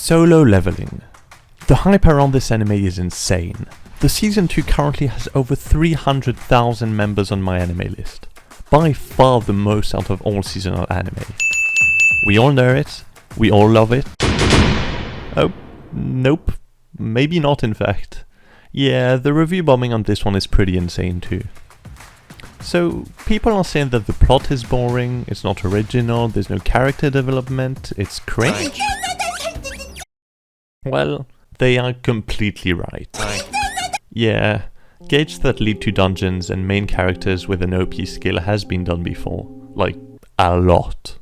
Solo Leveling. The hype around this anime is insane. The season 2 currently has over 300,000 members on my anime list. By far the most out of all seasonal anime. We all know it, we all love it. Oh, nope. Maybe not in fact. Yeah, the review bombing on this one is pretty insane too. So, people are saying that the plot is boring, it's not original, there's no character development, it's cringe. Well, they are completely right. Yeah, gates that lead to dungeons and main characters with an OP skill has been done before. Like, a lot.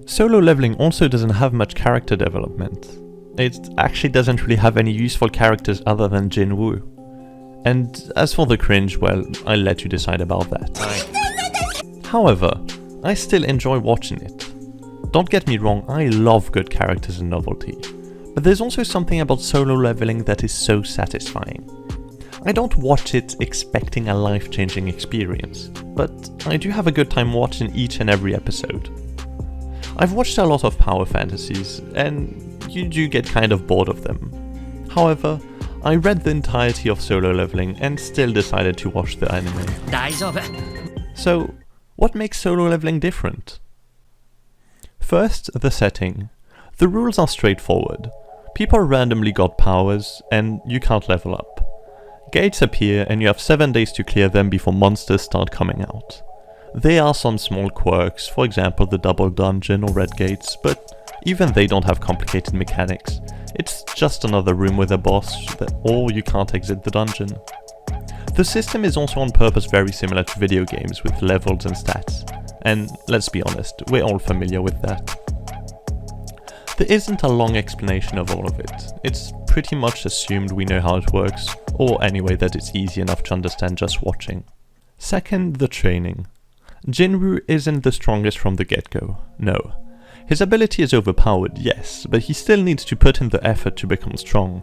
Solo Leveling also doesn't have much character development. It actually doesn't really have any useful characters other than Jin-woo. And as for the cringe, well, I'll let you decide about that. However, I still enjoy watching it. Don't get me wrong, I love good characters and novelty. But there's also something about Solo Leveling that is so satisfying. I don't watch it expecting a life-changing experience, but I do have a good time watching each and every episode. I've watched a lot of power fantasies, and you do get kind of bored of them. However, I read the entirety of Solo Leveling and still decided to watch the anime. So, what makes Solo Leveling different? First, the setting. The rules are straightforward. People randomly got powers, and you can't level up. Gates appear, and you have 7 days to clear them before monsters start coming out. There are some small quirks, for example the double dungeon or red gates, but even they don't have complicated mechanics. It's just another room with a boss, or you can't exit the dungeon. The system is also on purpose very similar to video games with levels and stats, and let's be honest, we're all familiar with that. There isn't a long explanation of all of it. It's pretty much assumed we know how it works, or anyway that it's easy enough to understand just watching. Second, the training. Jin-woo isn't the strongest from the get-go, no. His ability is overpowered, yes, but he still needs to put in the effort to become strong.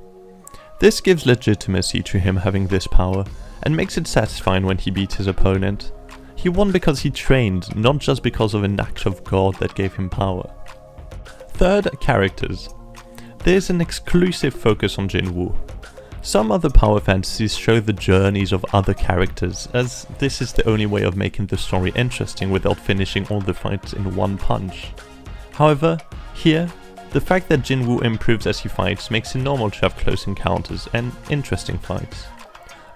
This gives legitimacy to him having this power, and makes it satisfying when he beats his opponent. He won because he trained, not just because of an act of God that gave him power. Third, characters. There's an exclusive focus on Jin-woo. Some other power fantasies show the journeys of other characters, as this is the only way of making the story interesting without finishing all the fights in one punch. However, here, the fact that Jin-woo improves as he fights makes it normal to have close encounters and interesting fights.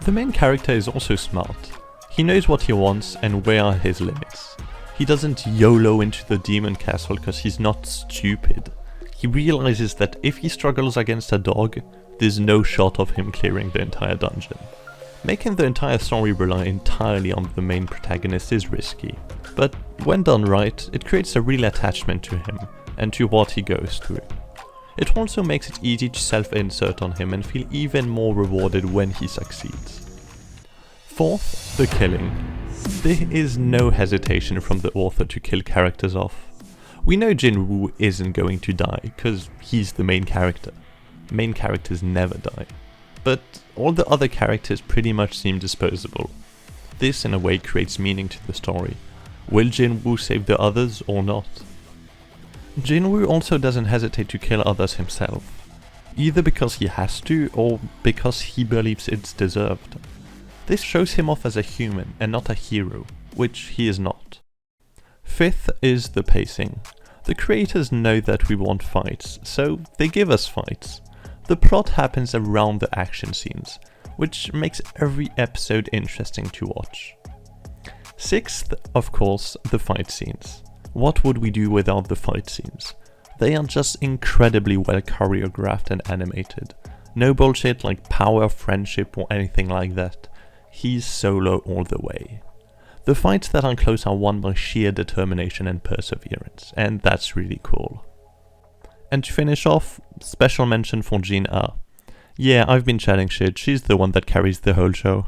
The main character is also smart. He knows what he wants and where are his limits. He doesn't YOLO into the demon castle because he's not stupid. He realizes that if he struggles against a dog, there's no shot of him clearing the entire dungeon. Making the entire story rely entirely on the main protagonist is risky, but when done right, it creates a real attachment to him and to what he goes through. It also makes it easy to self-insert on him and feel even more rewarded when he succeeds. Fourth, the killing. There is no hesitation from the author to kill characters off. We know Jin-woo isn't going to die, because he's the main character. Main characters never die. But all the other characters pretty much seem disposable. This in a way creates meaning to the story. Will Jin-woo save the others or not? Jin-woo also doesn't hesitate to kill others himself. Either because he has to, or because he believes it's deserved. This shows him off as a human and not a hero, which he is not. Fifth is the pacing. The creators know that we want fights, so they give us fights. The plot happens around the action scenes, which makes every episode interesting to watch. Sixth, of course, the fight scenes. What would we do without the fight scenes? They are just incredibly well choreographed and animated. No bullshit like power, friendship or anything like that. He's solo all the way. The fights that are close are won by sheer determination and perseverance, and that's really cool. And to finish off, special mention for Jin-ah. Yeah, I've been chatting shit, she's the one that carries the whole show.